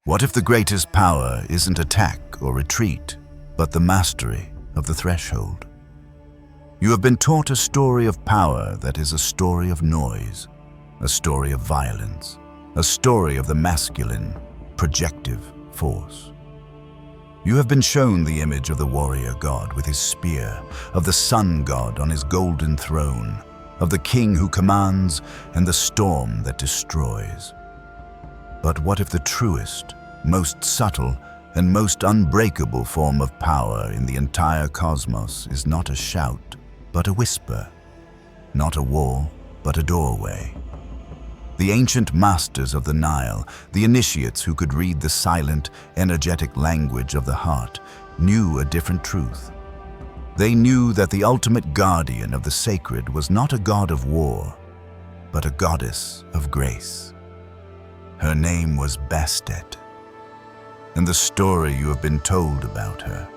What if the greatest power isn't attack or retreat, but the mastery of the threshold? You have been taught a story of power that is a story of noise, a story of violence, a story of the masculine, projective force. You have been shown the image of the warrior god with his spear, of the sun god on his golden throne, of the king who commands and the storm that destroys. But what if the truest, most subtle, and most unbreakable form of power in the entire cosmos is not a shout, but a whisper, not a wall, but a doorway? The ancient masters of the Nile, the initiates who could read the silent, energetic language of the heart, knew a different truth. They knew that the ultimate guardian of the sacred was not a god of war, but a goddess of grace. Her name was Bastet. And the story you have been told about her,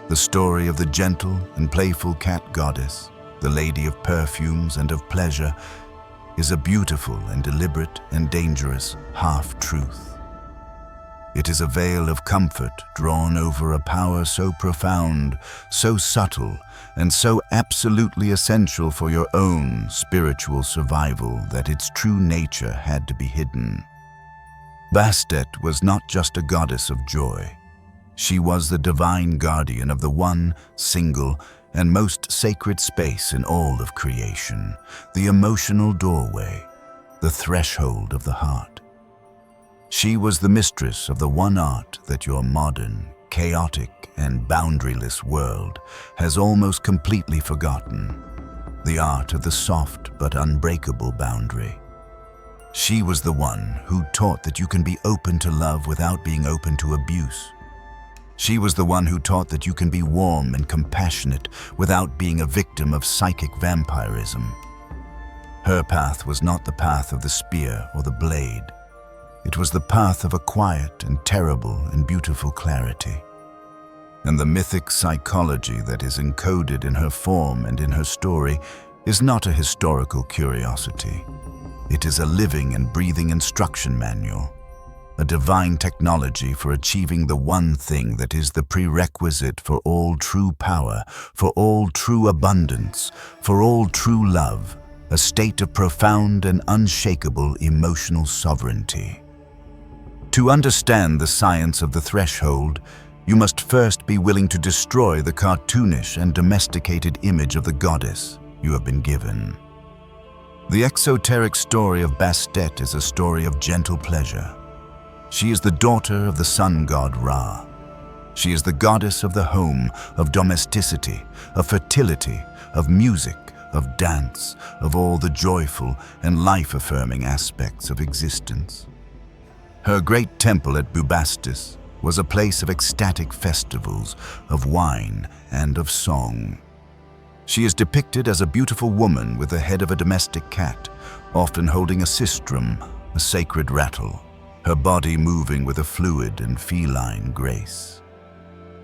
the story of the gentle and playful cat goddess, the lady of perfumes and of pleasure, is a beautiful and deliberate and dangerous half-truth. It is a veil of comfort drawn over a power so profound, so subtle, and so absolutely essential for your own spiritual survival that its true nature had to be hidden. Bastet was not just a goddess of joy. She was the divine guardian of the one, single, and most sacred space in all of creation, the emotional doorway, the threshold of the heart. She was the mistress of the one art that your modern, chaotic, and boundaryless world has almost completely forgotten, the art of the soft but unbreakable boundary. She was the one who taught that you can be open to love without being open to abuse. She was the one who taught that you can be warm and compassionate without being a victim of psychic vampirism. Her path was not the path of the spear or the blade. It was the path of a quiet and terrible and beautiful clarity. And the mythic psychology that is encoded in her form and in her story is not a historical curiosity. It is a living and breathing instruction manual, a divine technology for achieving the one thing that is the prerequisite for all true power, for all true abundance, for all true love, a state of profound and unshakable emotional sovereignty. To understand the science of the threshold, you must first be willing to destroy the cartoonish and domesticated image of the goddess you have been given. The exoteric story of Bastet is a story of gentle pleasure. She is the daughter of the sun god Ra. She is the goddess of the home, of domesticity, of fertility, of music, of dance, of all the joyful and life-affirming aspects of existence. Her great temple at Bastet was a place of ecstatic festivals, of wine and of song. She is depicted as a beautiful woman with the head of a domestic cat, often holding a sistrum, a sacred rattle, her body moving with a fluid and feline grace.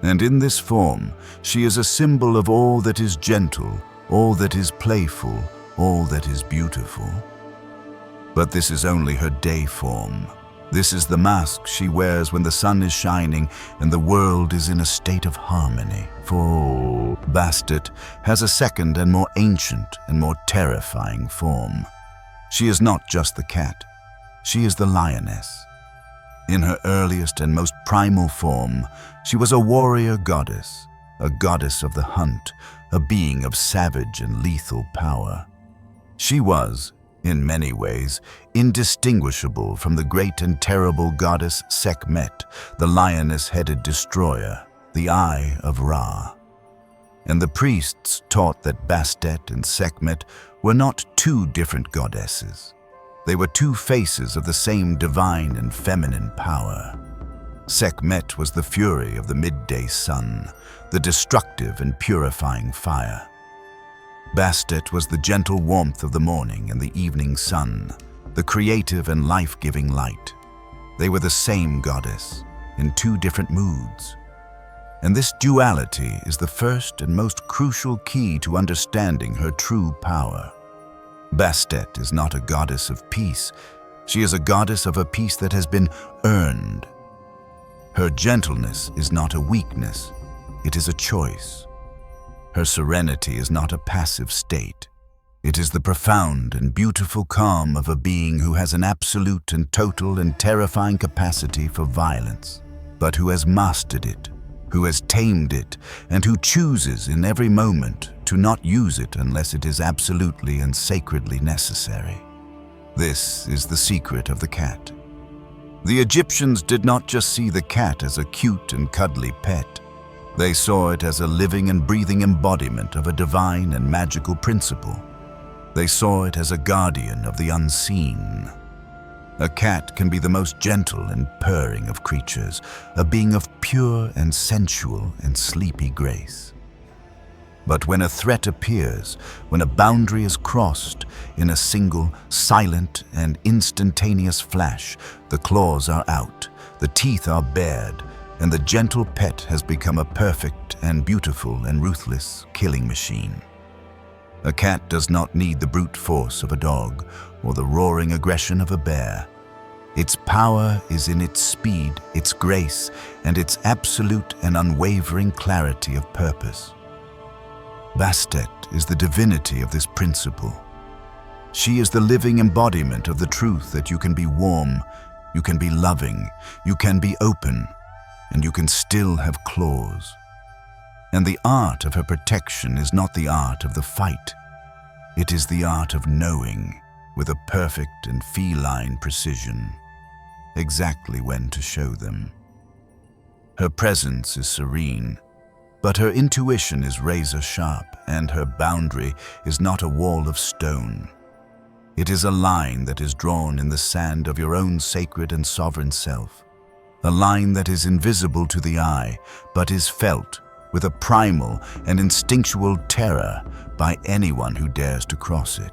And in this form, she is a symbol of all that is gentle, all that is playful, all that is beautiful. But this is only her day form. This is the mask she wears when the sun is shining and the world is in a state of harmony. For Bastet has a second and more ancient and more terrifying form. She is not just the cat. She is the lioness. In her earliest and most primal form, she was a warrior goddess, a goddess of the hunt, a being of savage and lethal power. She was, in many ways, indistinguishable from the great and terrible goddess Sekhmet, the lioness-headed destroyer, the Eye of Ra. And the priests taught that Bastet and Sekhmet were not two different goddesses. They were two faces of the same divine and feminine power. Sekhmet was the fury of the midday sun, the destructive and purifying fire. Bastet was the gentle warmth of the morning and the evening sun, the creative and life-giving light. They were the same goddess, in two different moods. And this duality is the first and most crucial key to understanding her true power. Bastet is not a goddess of peace. She is a goddess of a peace that has been earned. Her gentleness is not a weakness, it is a choice. Her serenity is not a passive state. It is the profound and beautiful calm of a being who has an absolute and total and terrifying capacity for violence, but who has mastered it, who has tamed it, and who chooses in every moment to not use it unless it is absolutely and sacredly necessary. This is the secret of the cat. The Egyptians did not just see the cat as a cute and cuddly pet. They saw it as a living and breathing embodiment of a divine and magical principle. They saw it as a guardian of the unseen. A cat can be the most gentle and purring of creatures, a being of pure and sensual and sleepy grace. But when a threat appears, when a boundary is crossed, in a single, silent and instantaneous flash, the claws are out, the teeth are bared, and the gentle pet has become a perfect and beautiful and ruthless killing machine. A cat does not need the brute force of a dog or the roaring aggression of a bear. Its power is in its speed, its grace, and its absolute and unwavering clarity of purpose. Bastet is the divinity of this principle. She is the living embodiment of the truth that you can be warm, you can be loving, you can be open, and you can still have claws. And the art of her protection is not the art of the fight. It is the art of knowing, with a perfect and feline precision, exactly when to show them. Her presence is serene, but her intuition is razor sharp, and her boundary is not a wall of stone. It is a line that is drawn in the sand of your own sacred and sovereign self, a line that is invisible to the eye, but is felt with a primal and instinctual terror by anyone who dares to cross it.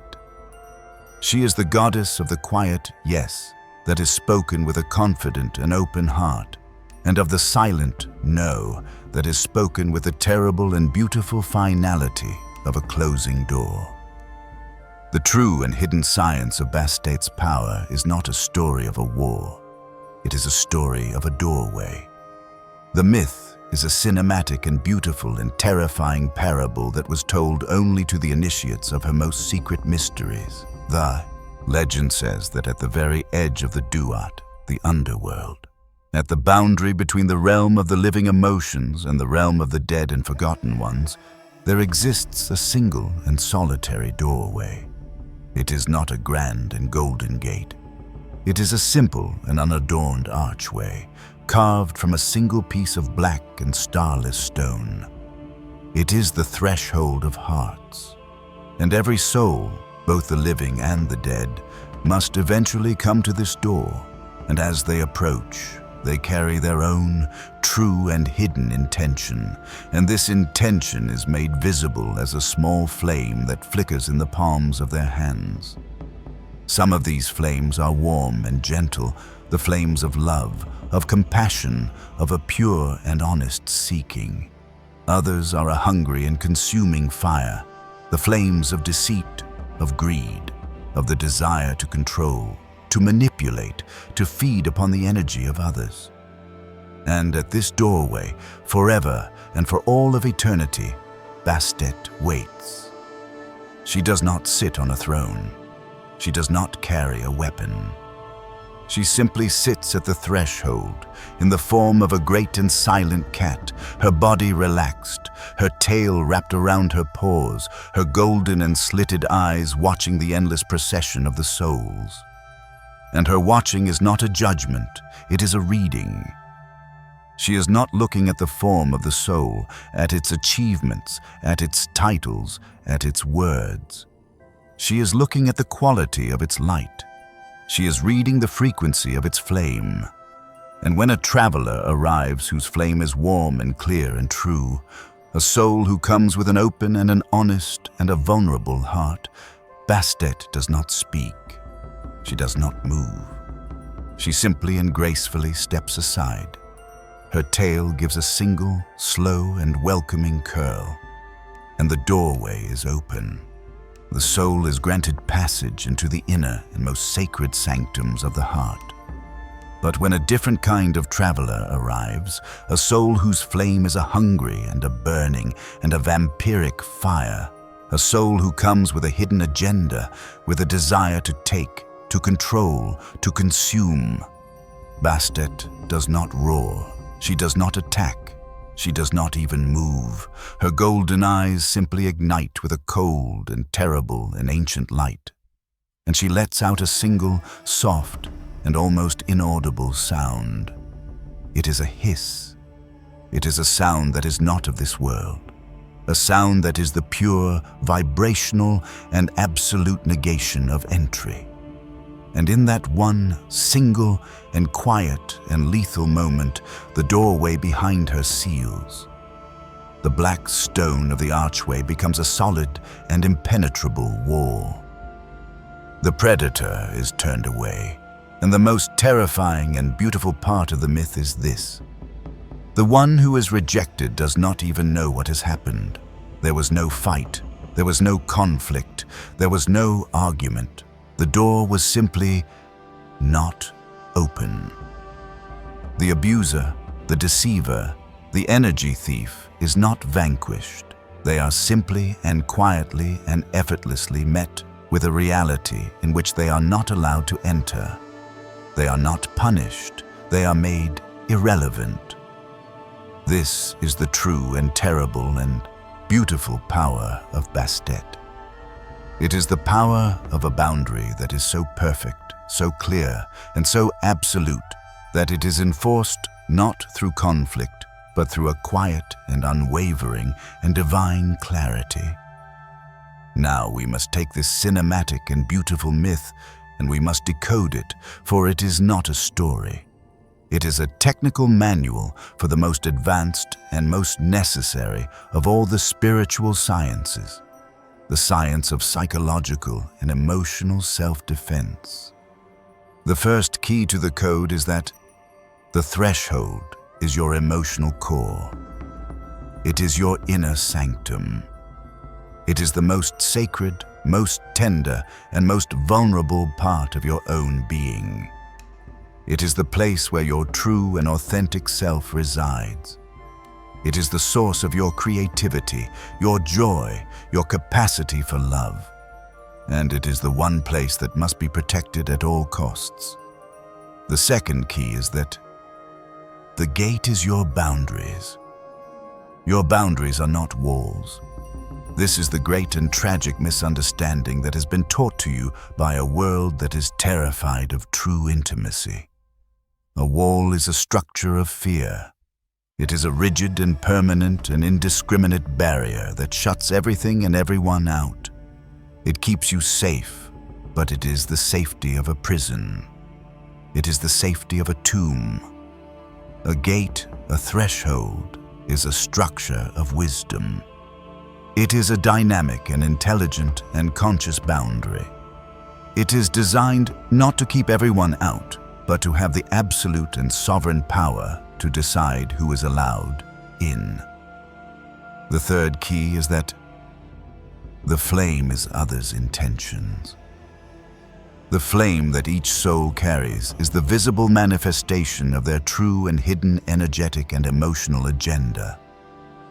She is the goddess of the quiet yes that is spoken with a confident and open heart, and of the silent no that is spoken with the terrible and beautiful finality of a closing door. The true and hidden science of Bastet's power is not a story of a war. It is a story of a doorway. The myth is a cinematic and beautiful and terrifying parable that was told only to the initiates of her most secret mysteries. The legend says that at the very edge of the Duat, the underworld, at the boundary between the realm of the living emotions and the realm of the dead and forgotten ones, there exists a single and solitary doorway. It is not a grand and golden gate. It is a simple and unadorned archway, carved from a single piece of black and starless stone. It is the threshold of hearts, and every soul, both the living and the dead, must eventually come to this door, and as they approach, they carry their own true and hidden intention, and this intention is made visible as a small flame that flickers in the palms of their hands. Some of these flames are warm and gentle, the flames of love, of compassion, of a pure and honest seeking. Others are a hungry and consuming fire, the flames of deceit, of greed, of the desire to control, to manipulate, to feed upon the energy of others. And at this doorway, forever and for all of eternity, Bastet waits. She does not sit on a throne. She does not carry a weapon. She simply sits at the threshold, in the form of a great and silent cat, her body relaxed, her tail wrapped around her paws, her golden and slitted eyes watching the endless procession of the souls. And her watching is not a judgment, it is a reading. She is not looking at the form of the soul, at its achievements, at its titles, at its words. She is looking at the quality of its light. She is reading the frequency of its flame. And when a traveler arrives whose flame is warm and clear and true, a soul who comes with an open and an honest and a vulnerable heart, Bastet does not speak. She does not move. She simply and gracefully steps aside. Her tail gives a single, slow and welcoming curl, and the doorway is open. The soul is granted passage into the inner and most sacred sanctums of the heart. But when a different kind of traveler arrives, a soul whose flame is a hungry and a burning and a vampiric fire, a soul who comes with a hidden agenda, with a desire to take, to control, to consume. Bastet does not roar. She does not attack. She does not even move. Her golden eyes simply ignite with a cold and terrible and ancient light. And she lets out a single, soft, and almost inaudible sound. It is a hiss. It is a sound that is not of this world. A sound that is the pure, vibrational, and absolute negation of entry. And in that one single and quiet and lethal moment, the doorway behind her seals. The black stone of the archway becomes a solid and impenetrable wall. The predator is turned away, and the most terrifying and beautiful part of the myth is this. The one who is rejected does not even know what has happened. There was no fight, there was no conflict, there was no argument. The door was simply not open. The abuser, the deceiver, the energy thief is not vanquished. They are simply and quietly and effortlessly met with a reality in which they are not allowed to enter. They are not punished. They are made irrelevant. This is the true and terrible and beautiful power of Bastet. It is the power of a boundary that is so perfect, so clear, and so absolute that it is enforced not through conflict, but through a quiet and unwavering and divine clarity. Now we must take this cinematic and beautiful myth and we must decode it, for it is not a story. It is a technical manual for the most advanced and most necessary of all the spiritual sciences, the science of psychological and emotional self-defense. The first key to the code is that the threshold is your emotional core. It is your inner sanctum. It is the most sacred, most tender, and most vulnerable part of your own being. It is the place where your true and authentic self resides. It is the source of your creativity, your joy, your capacity for love. And it is the one place that must be protected at all costs. The second key is that the gate is your boundaries. Your boundaries are not walls. This is the great and tragic misunderstanding that has been taught to you by a world that is terrified of true intimacy. A wall is a structure of fear. It is a rigid and permanent and indiscriminate barrier that shuts everything and everyone out. It keeps you safe, but it is the safety of a prison. It is the safety of a tomb. A gate, a threshold, is a structure of wisdom. It is a dynamic and intelligent and conscious boundary. It is designed not to keep everyone out, but to have the absolute and sovereign power to decide who is allowed in. The third key is that the flame is others' intentions. The flame that each soul carries is the visible manifestation of their true and hidden energetic and emotional agenda.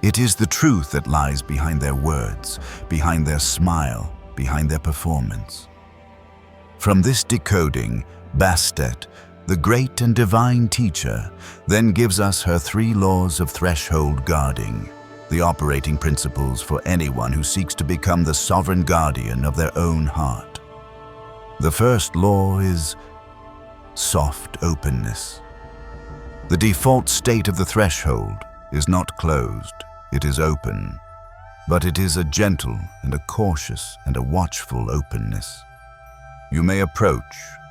It is the truth that lies behind their words, behind their smile, behind their performance. From this decoding, Bastet, the great and divine teacher, then gives us her 3 laws of threshold guarding, the operating principles for anyone who seeks to become the sovereign guardian of their own heart. The first law is soft openness. The default state of the threshold is not closed, it is open, but it is a gentle and a cautious and a watchful openness. You may approach,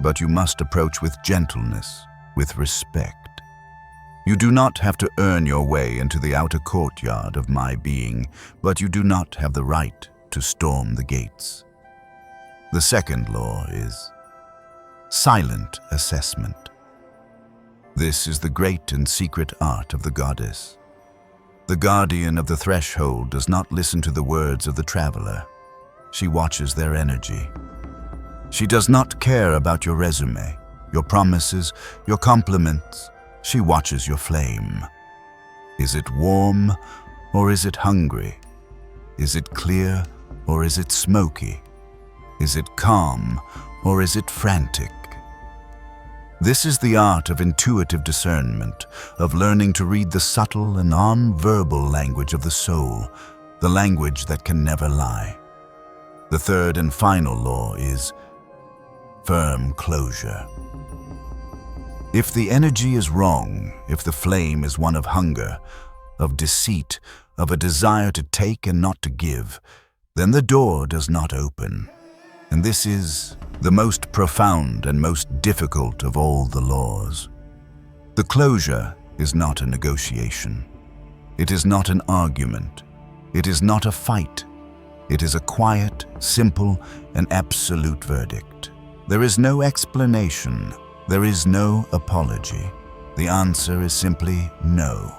but you must approach with gentleness, with respect. You do not have to earn your way into the outer courtyard of my being, but you do not have the right to storm the gates. The second law is silent assessment. This is the great and secret art of the goddess. The guardian of the threshold does not listen to the words of the traveler. She watches their energy. She does not care about your resume. your promises, your compliments. She watches your flame. Is it warm or is it hungry? Is it clear or is it smoky? Is it calm or is it frantic? This is the art of intuitive discernment, of learning to read the subtle and non-verbal language of the soul, the language that can never lie. The third and final law is firm closure. If the energy is wrong, if the flame is one of hunger, of deceit, of a desire to take and not to give, then the door does not open. And this is the most profound and most difficult of all the laws. The closure is not a negotiation. It is not an argument. It is not a fight. It is a quiet, simple, and absolute verdict. There is no explanation. There is no apology. The answer is simply no.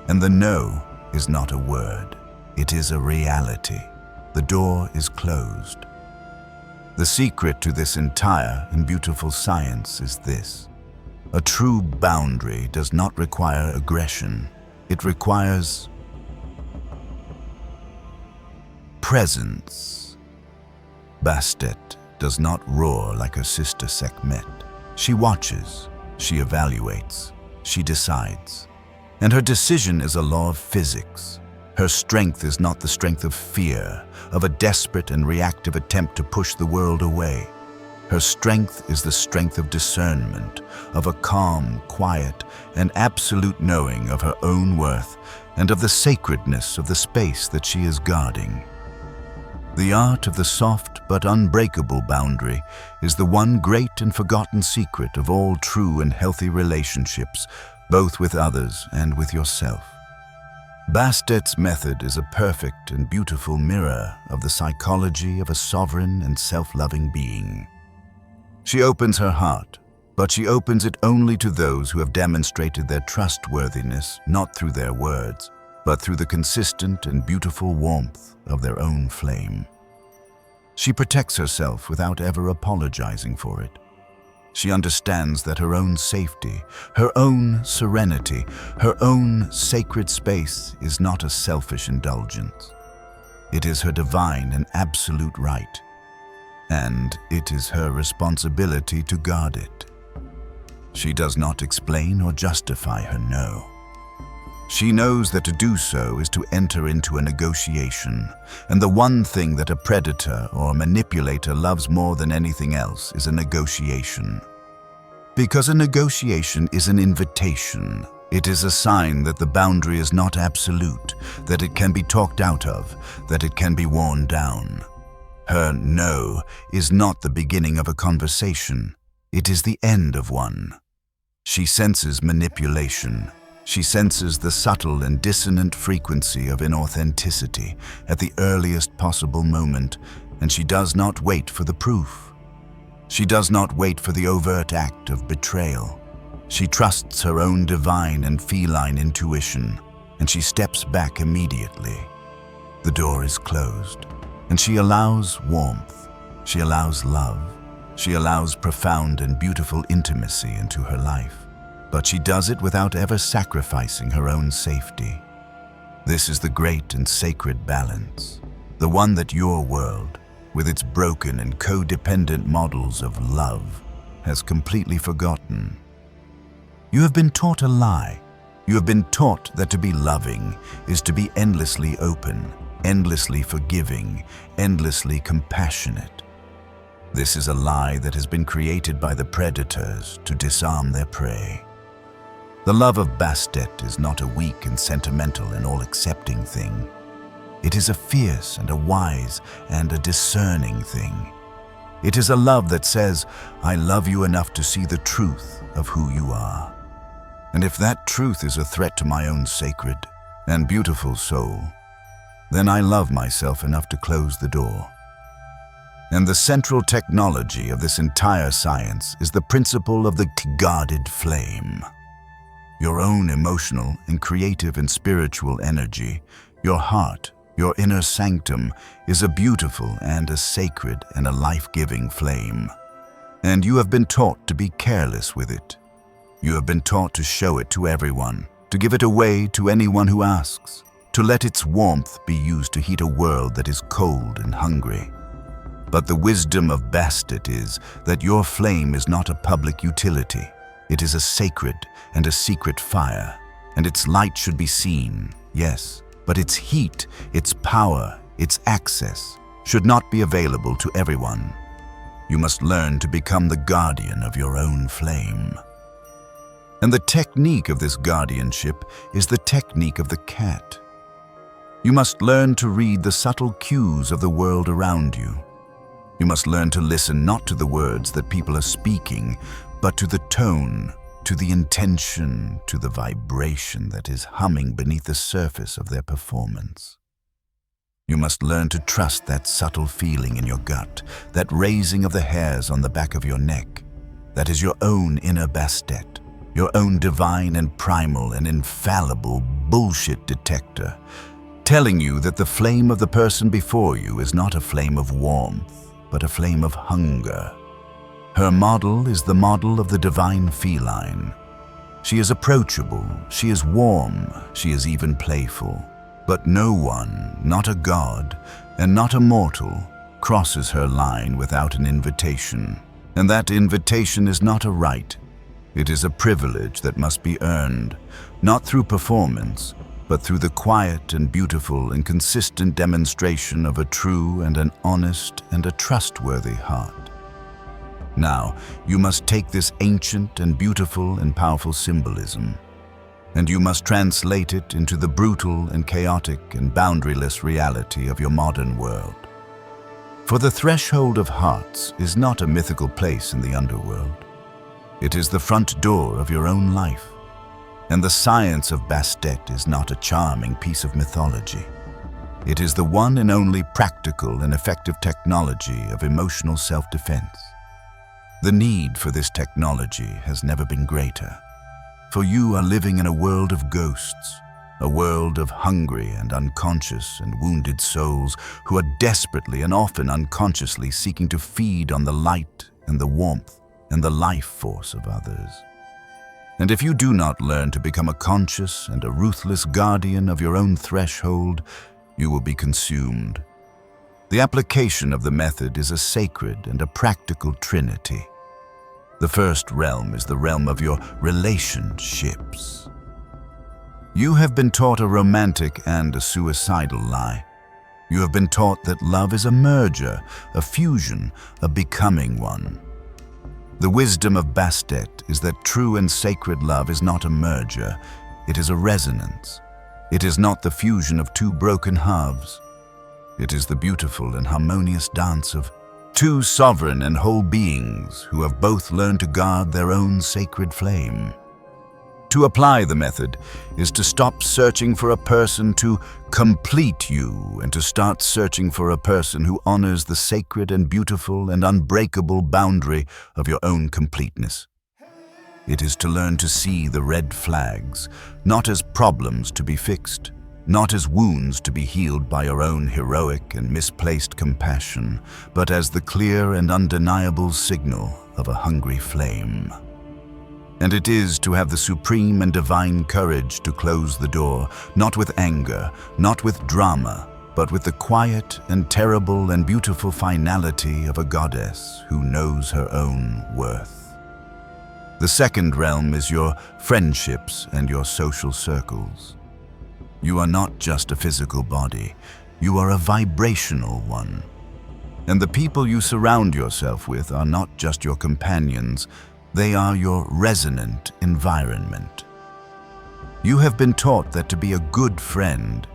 And the no is not a word. It is a reality. The door is closed. The secret to this entire and beautiful science is this: a true boundary does not require aggression. It requires presence. Bastet does not roar like her sister Sekhmet. She watches, she evaluates, she decides. And her decision is a law of physics. Her strength is not the strength of fear, of a desperate and reactive attempt to push the world away. Her strength is the strength of discernment, of a calm, quiet, and absolute knowing of her own worth and of the sacredness of the space that she is guarding. The art of the soft but unbreakable boundary is the one great and forgotten secret of all true and healthy relationships, both with others and with yourself. Bastet's method is a perfect and beautiful mirror of the psychology of a sovereign and self-loving being. She opens her heart, but she opens it only to those who have demonstrated their trustworthiness not through their words, but through the consistent and beautiful warmth of their own flame. She protects herself without ever apologizing for it. She understands that her own safety, her own serenity, her own sacred space is not a selfish indulgence. It is her divine and absolute right, and it is her responsibility to guard it. She does not explain or justify her no. She knows that to do so is to enter into a negotiation, and the one thing that a predator or a manipulator loves more than anything else is a negotiation. Because a negotiation is an invitation. It is a sign that the boundary is not absolute, that it can be talked out of, that it can be worn down. Her no is not the beginning of a conversation. It is the end of one. She senses manipulation. She senses the subtle and dissonant frequency of inauthenticity at the earliest possible moment, and she does not wait for the proof. She does not wait for the overt act of betrayal. She trusts her own divine and feline intuition, and she steps back immediately. The door is closed, and she allows warmth. She allows love. She allows profound and beautiful intimacy into her life. But she does it without ever sacrificing her own safety. This is the great and sacred balance, the one that your world, with its broken and codependent models of love, has completely forgotten. You have been taught a lie. You have been taught that to be loving is to be endlessly open, endlessly forgiving, endlessly compassionate. This is a lie that has been created by the predators to disarm their prey. The love of Bastet is not a weak and sentimental and all-accepting thing. It is a fierce and a wise and a discerning thing. It is a love that says, I love you enough to see the truth of who you are. And if that truth is a threat to my own sacred and beautiful soul, then I love myself enough to close the door. And the central technology of this entire science is the principle of the guarded flame. Your own emotional and creative and spiritual energy, your heart, your inner sanctum, is a beautiful and a sacred and a life-giving flame. And you have been taught to be careless with it. You have been taught to show it to everyone, to give it away to anyone who asks, to let its warmth be used to heat a world that is cold and hungry. But the wisdom of Bastet is that your flame is not a public utility. It is a sacred and a secret fire, and its light should be seen, yes, but its heat, its power, its access should not be available to everyone. You must learn to become the guardian of your own flame. And the technique of this guardianship is the technique of the cat. You must learn to read the subtle cues of the world around you. You must learn to listen not to the words that people are speaking, but to the tone, to the intention, to the vibration that is humming beneath the surface of their performance. You must learn to trust that subtle feeling in your gut, that raising of the hairs on the back of your neck. That is your own inner Bastet, your own divine and primal and infallible bullshit detector, telling you that the flame of the person before you is not a flame of warmth, but a flame of hunger. Her model is the model of the divine feline. She is approachable, she is warm, she is even playful. But no one, not a god, and not a mortal, crosses her line without an invitation. And that invitation is not a right. It is a privilege that must be earned, not through performance, but through the quiet and beautiful and consistent demonstration of a true and an honest and a trustworthy heart. Now, you must take this ancient and beautiful and powerful symbolism, and you must translate it into the brutal and chaotic and boundaryless reality of your modern world. For the threshold of hearts is not a mythical place in the underworld. It is the front door of your own life. And the science of Bastet is not a charming piece of mythology. It is the one and only practical and effective technology of emotional self-defense. The need for this technology has never been greater, for you are living in a world of ghosts, a world of hungry and unconscious and wounded souls who are desperately and often unconsciously seeking to feed on the light and the warmth and the life force of others. And if you do not learn to become a conscious and a ruthless guardian of your own threshold, you will be consumed. The application of the method is a sacred and a practical trinity. The first realm is the realm of your relationships. You have been taught a romantic and a suicidal lie. You have been taught that love is a merger, a fusion, a becoming one. The wisdom of Bastet is that true and sacred love is not a merger, it is a resonance. It is not the fusion of two broken halves. It is the beautiful and harmonious dance of two sovereign and whole beings who have both learned to guard their own sacred flame. To apply the method is to stop searching for a person to complete you and to start searching for a person who honors the sacred and beautiful and unbreakable boundary of your own completeness. It is to learn to see the red flags, not as problems to be fixed, not as wounds to be healed by your own heroic and misplaced compassion, but as the clear and undeniable signal of a hungry flame. And it is to have the supreme and divine courage to close the door, not with anger, not with drama, but with the quiet and terrible and beautiful finality of a goddess who knows her own worth. The second realm is your friendships and your social circles. You are not just a physical body, you are a vibrational one. And the people you surround yourself with are not just your companions, they are your resonant environment. You have been taught that to be a good friend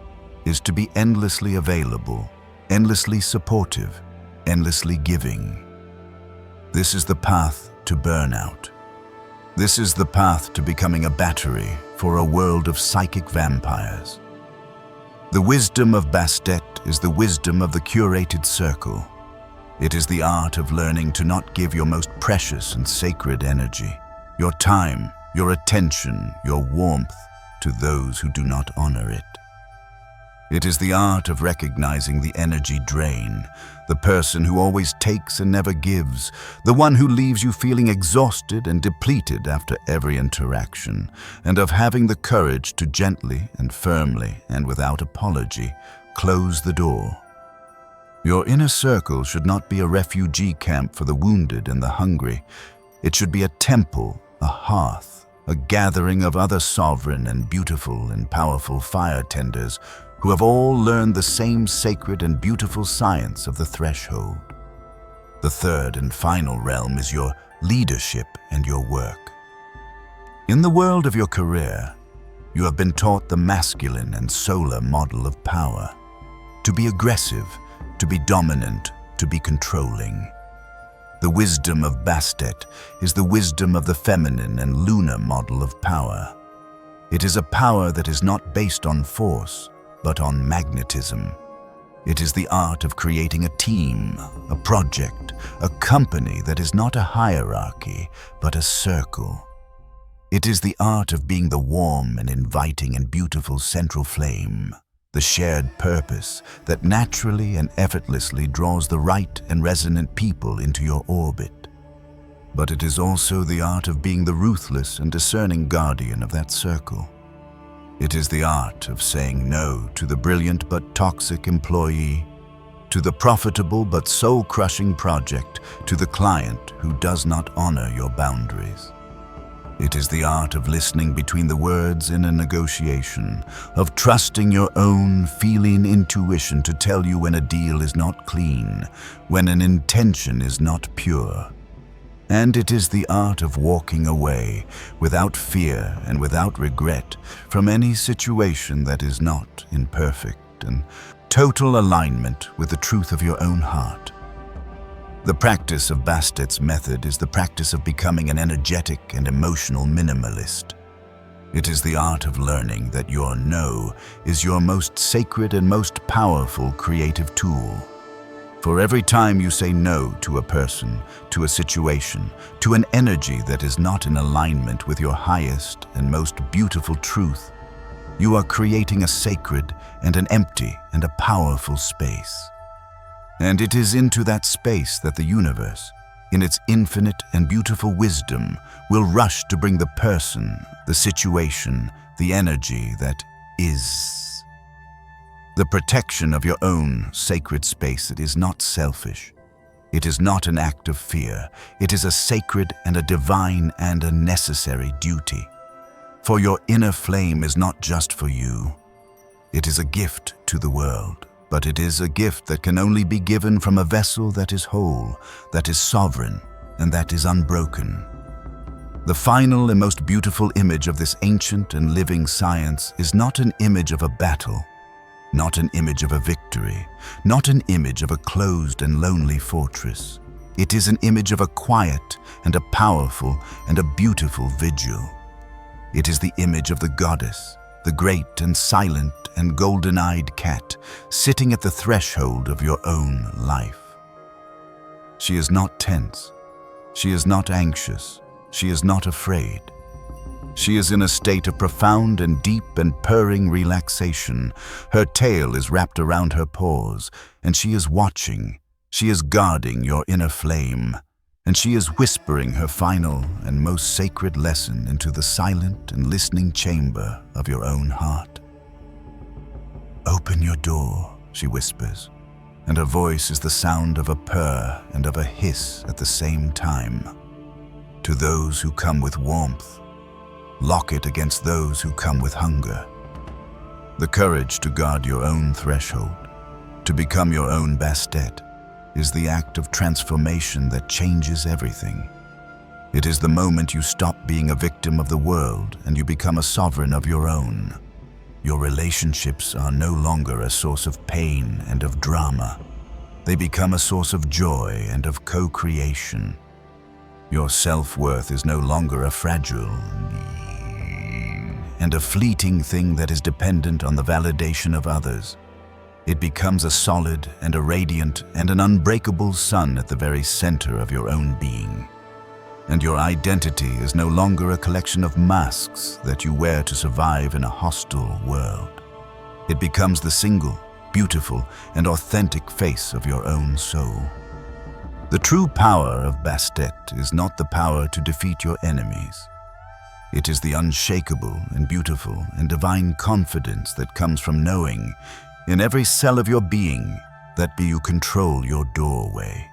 is to be endlessly available, endlessly supportive, endlessly giving. This is the path to burnout. This is the path to becoming a battery for a world of psychic vampires. The wisdom of Bastet is the wisdom of the curated circle. It is the art of learning to not give your most precious and sacred energy, your time, your attention, your warmth to those who do not honor it. It is the art of recognizing the energy drain, the person who always takes and never gives, the one who leaves you feeling exhausted and depleted after every interaction, and of having the courage to gently and firmly and without apology close the door. Your inner circle should not be a refugee camp for the wounded and the hungry. It should be a temple, a hearth, a gathering of other sovereign and beautiful and powerful fire tenders who have all learned the same sacred and beautiful science of the threshold. The third and final realm is your leadership and your work. In the world of your career, you have been taught the masculine and solar model of power. To be aggressive, to be dominant, to be controlling. The wisdom of Bastet is the wisdom of the feminine and lunar model of power. It is a power that is not based on force, but on magnetism. It is the art of creating a team, a project, a company that is not a hierarchy, but a circle. It is the art of being the warm and inviting and beautiful central flame, the shared purpose that naturally and effortlessly draws the right and resonant people into your orbit. But it is also the art of being the ruthless and discerning guardian of that circle. It is the art of saying no to the brilliant but toxic employee, to the profitable but soul-crushing project, to the client who does not honor your boundaries. It is the art of listening between the words in a negotiation, of trusting your own feeling intuition to tell you when a deal is not clean, when an intention is not pure. And it is the art of walking away without fear and without regret from any situation that is not in perfect and total alignment with the truth of your own heart. The practice of Bastet's method is the practice of becoming an energetic and emotional minimalist. It is the art of learning that your no is your most sacred and most powerful creative tool. For every time you say no to a person, to a situation, to an energy that is not in alignment with your highest and most beautiful truth, you are creating a sacred and an empty and a powerful space. And it is into that space that the universe, in its infinite and beautiful wisdom, will rush to bring the person, the situation, the energy that is. The protection of your own sacred space, it is not selfish. It is not an act of fear. It is a sacred and a divine and a necessary duty. For your inner flame is not just for you. It is a gift to the world, but it is a gift that can only be given from a vessel that is whole, that is sovereign, and that is unbroken. The final and most beautiful image of this ancient and living science is not an image of a battle, not an image of a victory, not an image of a closed and lonely fortress. It is an image of a quiet and a powerful and a beautiful vigil. It is the image of the goddess, the great and silent and golden-eyed cat, sitting at the threshold of your own life. She is not tense. She is not anxious. She is not afraid. She is in a state of profound and deep and purring relaxation. Her tail is wrapped around her paws, and she is watching. She is guarding your inner flame, and she is whispering her final and most sacred lesson into the silent and listening chamber of your own heart. "Open your door," she whispers, and her voice is the sound of a purr and of a hiss at the same time. To those who come with warmth, lock it against those who come with hunger. The courage to guard your own threshold, to become your own Bastet, is the act of transformation that changes everything. It is the moment you stop being a victim of the world and you become a sovereign of your own. Your relationships are no longer a source of pain and of drama. They become a source of joy and of co-creation. Your self-worth is no longer a fragile and a fleeting thing that is dependent on the validation of others. It becomes a solid and a radiant and an unbreakable sun at the very center of your own being. And your identity is no longer a collection of masks that you wear to survive in a hostile world. It becomes the single, beautiful, and authentic face of your own soul. The true power of Bastet is not the power to defeat your enemies. It is the unshakable and beautiful and divine confidence that comes from knowing, in every cell of your being, that you control your doorway.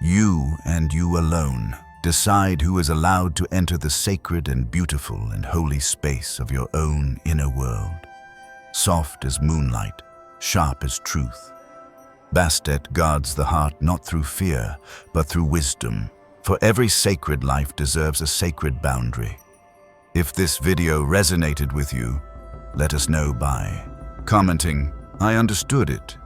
You and you alone decide who is allowed to enter the sacred and beautiful and holy space of your own inner world. Soft as moonlight, sharp as truth, Bastet guards the heart not through fear, but through wisdom, for every sacred life deserves a sacred boundary. If this video resonated with you, let us know by commenting, "I understood it,"